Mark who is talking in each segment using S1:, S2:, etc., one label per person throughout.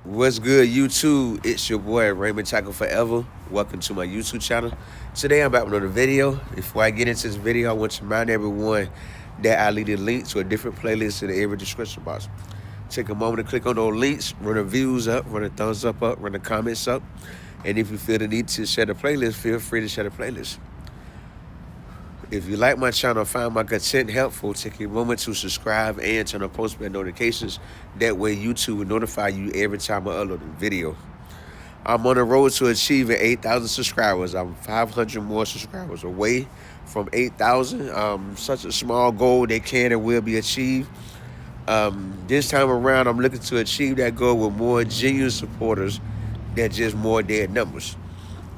S1: What's good, YouTube? It's your boy Raymond Tackle Forever. Welcome to my YouTube channel. Today I'm back with another video. Before I get into this video, I want to remind everyone that I leave a link to a different playlist in the every description box. Take a moment to click on those links, run the views up, run the thumbs up, run the comments up. And if you feel the need to share the playlist, feel free to share the playlist. If you like my channel, find my content helpful, take a moment to subscribe and turn on post bell notifications. That way YouTube will notify you every time I upload a video. I'm on the road to achieving 8,000 subscribers. I'm 500 more subscribers away from 8,000. Such a small goal that can and will be achieved. This time around, I'm looking to achieve that goal with more genuine supporters than just more dead numbers.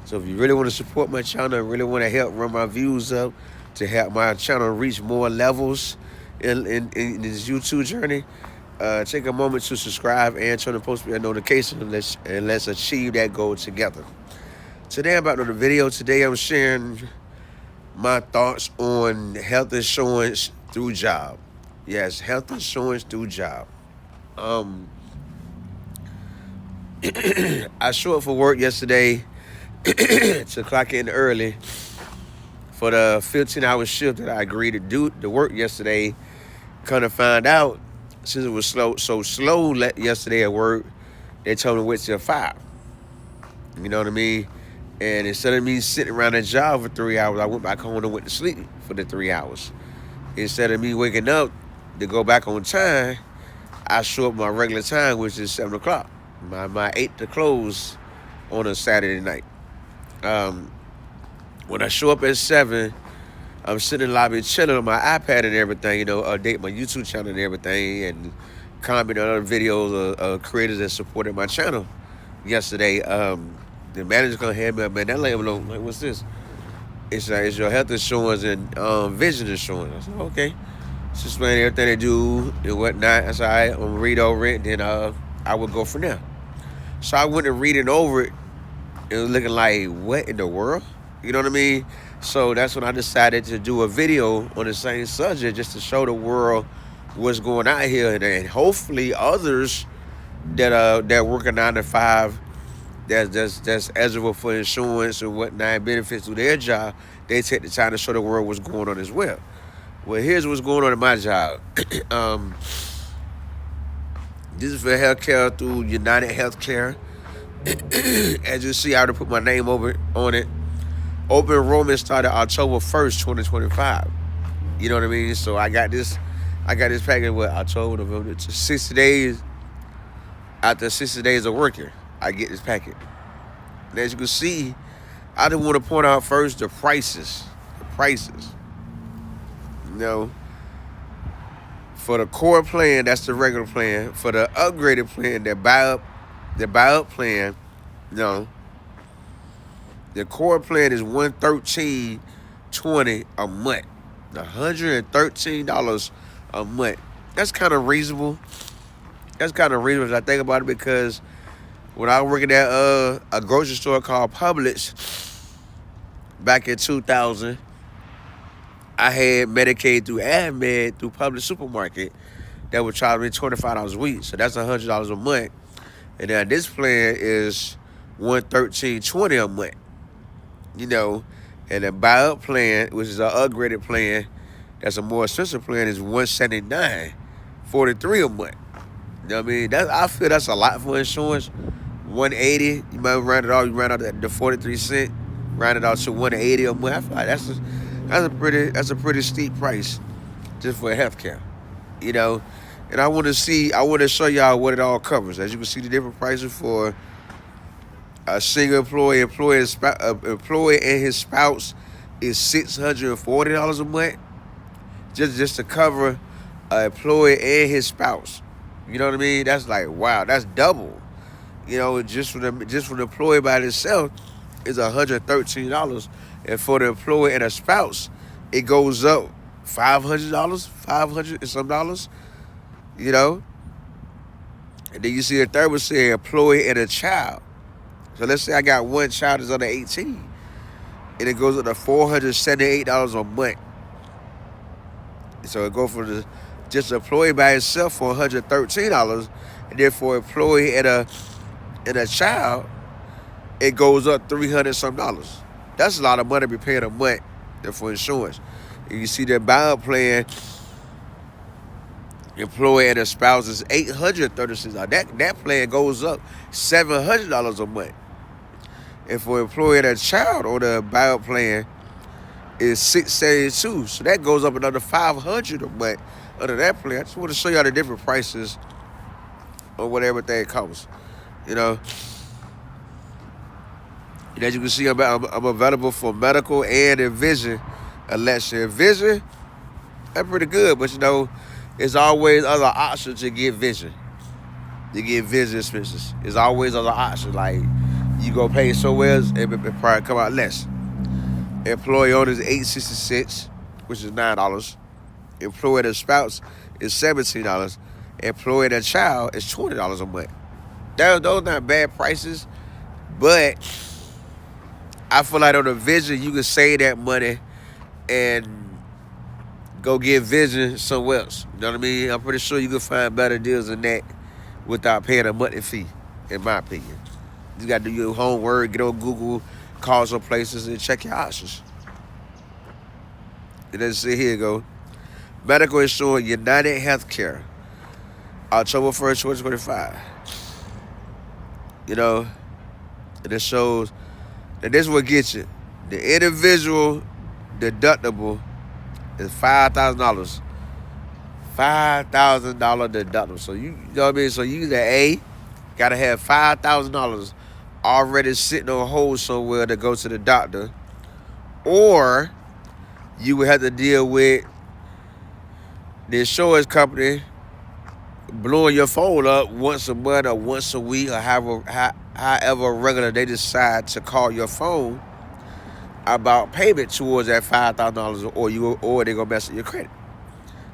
S1: So if you really want to support my channel and really want to help run my views up, to help my channel reach more levels in this YouTube journey, take a moment to subscribe and turn on post notification, and let's achieve that goal together. Today about the video. Today I'm sharing my thoughts on health insurance through job. Yes, health insurance through job. I showed up for work yesterday to clock in early for the 15-hour shift that I agreed to do the work yesterday. Kind of find out, since it was so slow yesterday at work, they told me to wait till 5. You know what I mean? And instead of me sitting around that job for 3 hours, I went back home and went to sleep for the 3 hours. Instead of me waking up to go back on time, I show up my regular time, which is 7 o'clock. My 8 to close on a Saturday night. When I show up at 7, I'm sitting in the lobby chilling on my iPad and everything, update my YouTube channel and everything, and comment on other videos of creators that supported my channel yesterday. The manager gonna hand me up, man, that label, like, what's this? It's your health insurance and vision insurance. I said, okay. Just explain everything they do and whatnot. I said, all right, I'm gonna read over it, and then I would go from there. So I went and reading over it, and it was looking like, what in the world? You know what I mean? So that's when I decided to do a video on the same subject, just to show the world what's going on here, and hopefully others that work a 9 to 5, that's eligible for insurance and whatnot, benefits through their job, they take the time to show the world what's going on as well. Well, here's what's going on in my job. This is for healthcare through United Healthcare. As you see, I already put my name on it. Open enrollment started October 1st, 2025. You know what I mean? So I got this package with October, November, 60 days. After 60 days of working, I get this packet. And as you can see, I just want to point out first the prices. For the core plan, that's the regular plan. For the upgraded plan, the buy up plan, the core plan is $113.20 a month. $113 a month. That's kind of reasonable. As I think about it, because when I was working at a grocery store called Publix back in 2000, I had Medicaid through AdMed through Publix Supermarket that would charge me $25 a week. So that's $100 a month. And then this plan is $113.20 a month. And the buy-up plan, which is an upgraded plan, that's a more expensive plan, is $179.43 a month. You know what I mean? I feel that's a lot for insurance. $180, you might round it off. You round out the 43 cent, round it out to $180 a month. I feel like that's a pretty steep price just for healthcare. And I want to show y'all what it all covers. As you can see, the different prices for a single employee and his spouse is $640 a month, just to cover an employee and his spouse. You know what I mean? That's like, wow, that's double. Just for the employee by itself is $113, and for the employee and a spouse, it goes up $500, $500 and some dollars. And then you see the third one say employee and a child. So let's say I got one child that's under 18, and it goes up to $478 a month. So it goes for just employee by itself for $113, and then for employee and a and a child, it goes up $300 some dollars. That's a lot of money to be paying a month for insurance. And you see that buyout plan, employee and a spouse is $836. That plan goes up $700 a month. And for employee and a child on the buyout plan is $672. So that goes up another $500 a month under that plan. I just want to show y'all the different prices on what everything costs. You know. And as you can see, I'm available for medical and in vision. Election vision, that's pretty good, but you know, there's always other options to get vision. To get vision expenses. There's always other options. Like you go pay somewhere else, it probably come out less. Employee owner is $866, which is $9. Employee and a spouse is $17. Employee and a child is $20 a month. Those not bad prices, but I feel like on the vision you can save that money and go get vision somewhere else. You know what I mean? I'm pretty sure you can find better deals than that without paying a monthly fee, in my opinion. You got to do your homework, get on Google, call some places, and check your options. And then see, here you go. Medical insurance, United Healthcare, October 1st, 2025. You know, and it shows, and this is what gets you. The individual deductible is $5,000. $5,000 deductible. So you know what I mean? So you gotta have $5,000 already sitting on hold somewhere to go to the doctor, or you would have to deal with the insurance company blowing your phone up once a month or once a week or however regular they decide to call your phone about payment towards that $5,000, or they're gonna mess up your credit.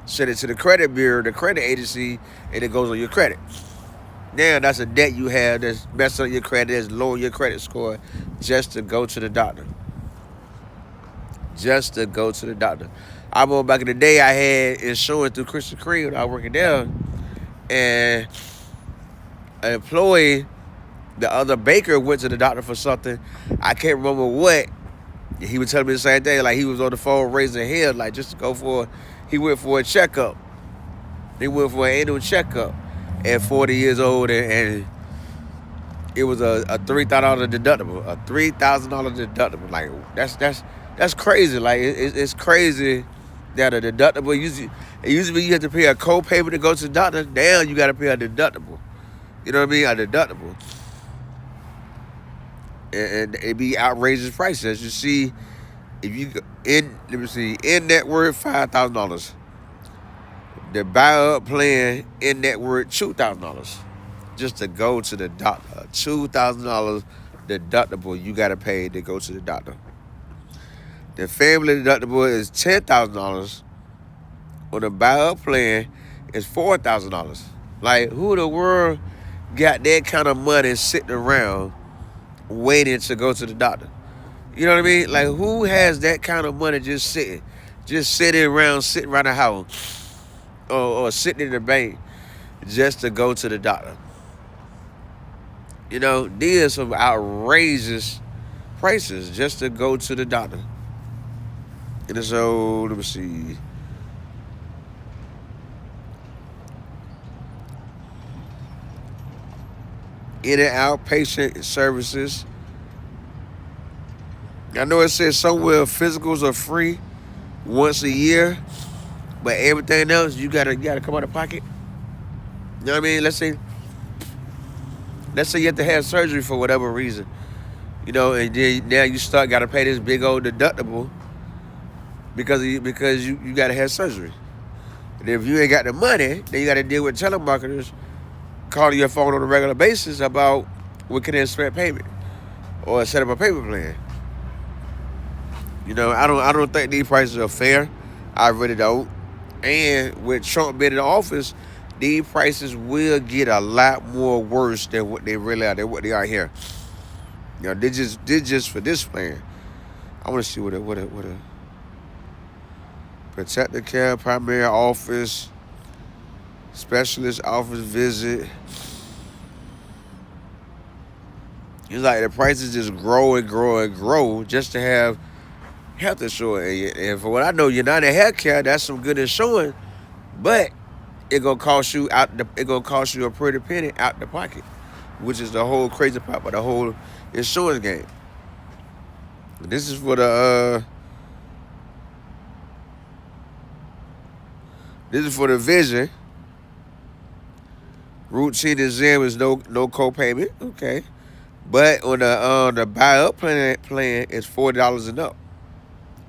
S1: Send it to the credit bureau, the credit agency, and it goes on your credit. Now that's a debt you have that's messing up your credit, that's lowering your credit score just to go to the doctor. Just to go to the doctor. I remember back in the day I had insurance through Krispy Kreme when I was working there, and an employee, the other baker, went to the doctor for something. I can't remember what. He was telling me the same thing, like he was on the phone raising hell, like just to go he went for a checkup. He went for an annual checkup at 40 years old, and it was a $3,000 deductible, a $3,000 deductible. Like that's crazy. Like it's crazy that a deductible usually you have to pay a co-payment to go to the doctor. Now you got to pay a deductible. You know what I mean? A deductible. And it be outrageous prices. As you see, if you in network $5,000. The buyout plan in network $2,000 just to go to the doctor. $2,000 deductible you gotta pay to go to the doctor. The family deductible is $10,000. On the buyout plan is $4,000. Like, who in the world got that kind of money sitting around waiting to go to the doctor? You know what I mean? Like, who has that kind of money just sitting around the house or sitting in the bank just to go to the doctor? You know, these are some outrageous prices just to go to the doctor. And so, let me see. In and outpatient services. I know it says somewhere physicals are free once a year, but everything else you gotta come out of pocket. You know what I mean? Let's say you have to have surgery for whatever reason, you know, and then now you gotta pay this big old deductible because you gotta have surgery. And if you ain't got the money, then you gotta deal with telemarketers calling your phone on a regular basis about when can they expect payment or set up a payment plan. You know, I don't think these prices are fair. I really don't. And with Trump being in office, these prices will get a lot more worse than what they really are, than what they are here. You know, they just for this plan. I want to see what a protective care, primary office, specialist office visit. It's like the prices just grow and grow and grow just to have health insurance. And for what I know, United Healthcare, that's some good insurance, but it gonna cost you it gonna cost you a pretty penny out the pocket, which is the whole crazy part of the whole insurance game. This is for the vision. Routine exam is no co-payment, okay. But on the buy up plan is $40 and up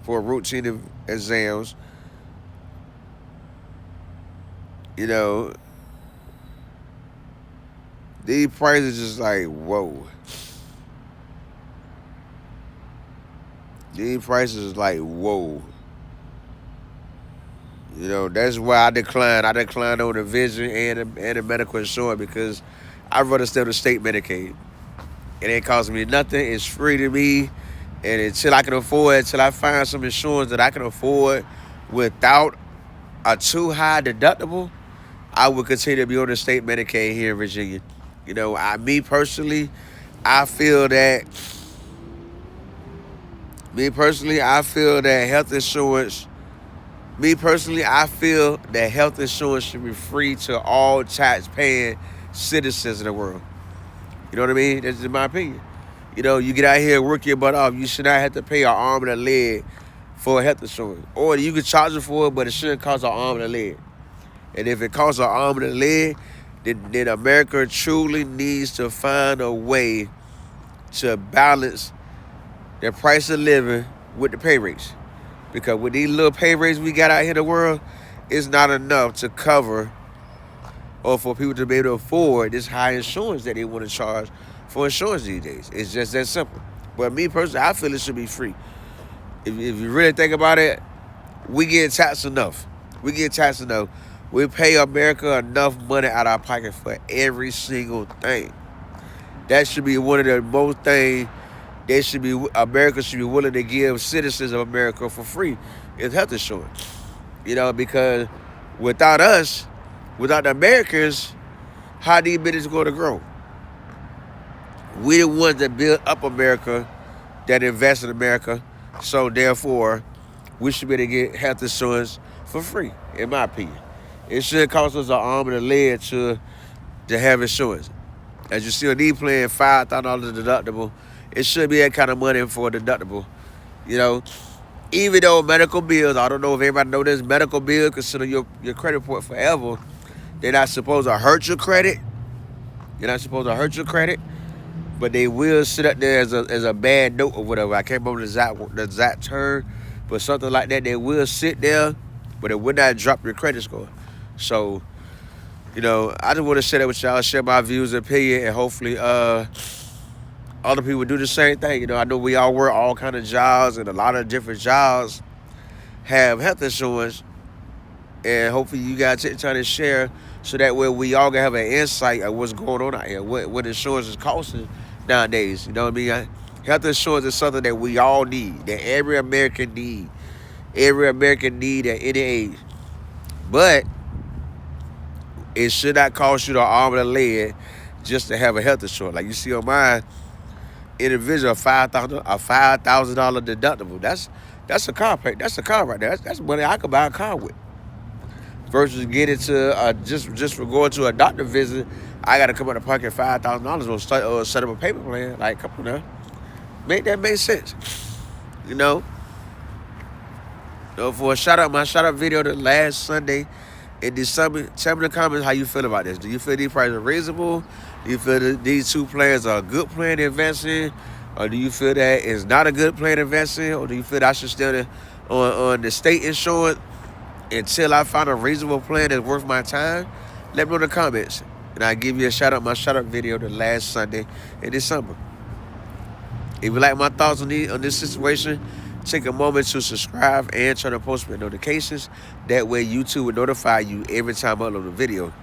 S1: for routine exams. You know, these prices just like whoa. These prices is like whoa. You know, that's why I declined. I declined on the vision and the medical insurance because I'd rather stay on the state Medicaid. It ain't costing me nothing. It's free to me. And until I can afford, until I find some insurance that I can afford without a too high deductible, I would continue to be on the state Medicaid here in Virginia. You know, me personally, I feel that health insurance. Me personally, I feel that health insurance should be free to all tax-paying citizens in the world. You know what I mean? That's in my opinion. You know, you get out here and work your butt off. You should not have to pay an arm and a leg for health insurance. Or you can charge it for it, but it shouldn't cost an arm and a leg. And if it costs an arm and a leg, then America truly needs to find a way to balance the price of living with the pay rates. Because with these little pay rates we got out here in the world, it's not enough to cover or for people to be able to afford this high insurance that they want to charge for insurance these days. It's just that simple. But me personally, I feel it should be free. If you really think about it, we get taxed enough. We pay America enough money out of our pocket for every single thing. That should be one of the most things America should be willing to give citizens of America for free is health insurance. You know, because without us, without the Americans, how these businesses going to grow? We the ones that build up America, that invest in America. So therefore, we should be able to get health insurance for free, in my opinion. It should cost us an arm and a leg to have insurance. As you see on these playing $5,000 deductible, it should be that kind of money for a deductible. You know, even though medical bills, I don't know if everybody know this, medical bills consider your credit report forever. They're not supposed to hurt your credit. But they will sit up there as a bad note or whatever. I can't remember the exact term, but something like that. They will sit there, but it will not drop your credit score. So, you know, I just want to share that with y'all, share my views and opinion, and hopefully other people do the same thing. You know, I know we all work all kind of jobs, and a lot of different jobs have health insurance, and hopefully you guys take time to share so that way we all can have an insight of what's going on out here, what insurance is costing nowadays. You know what I mean? Health insurance is something that we all need, that every American need at any age. But it should not cost you the arm and the leg just to have a health insurance. Like you see on mine, individual, a $5,000 deductible. That's a car pay. That's a car right there. That's money I could buy a car with. Versus getting to just for going to a doctor visit, I got to come out of pocket $5,000 or set up a payment plan. Like, come on now, that make sense, you know. So for my shout out video the last Sunday in December, tell me in the comments how you feel about this. Do you feel these prices are reasonable? Do you feel that these two plans are a good plan to invest in? Or do you feel that it's not a good plan to invest in? Or do you feel that I should stay on the state insurance until I find a reasonable plan that's worth my time? Let me know in the comments. And I'll give you a shout out, my shout out video the last Sunday in December. If you like my thoughts on this situation, take a moment to subscribe and turn on post notifications. That way YouTube will notify you every time I upload a video.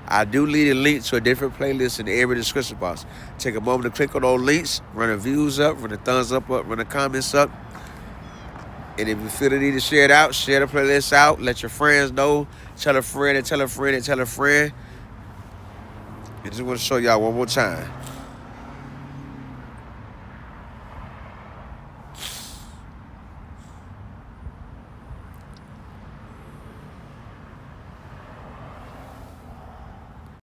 S1: I do leave a link to a different playlist in every description box. Take a moment to click on those links, run the views up, run the thumbs up, run the comments up. And if you feel the need to share it out, share the playlist out, let your friends know, tell a friend and tell a friend and tell a friend. I just want to show y'all one more time.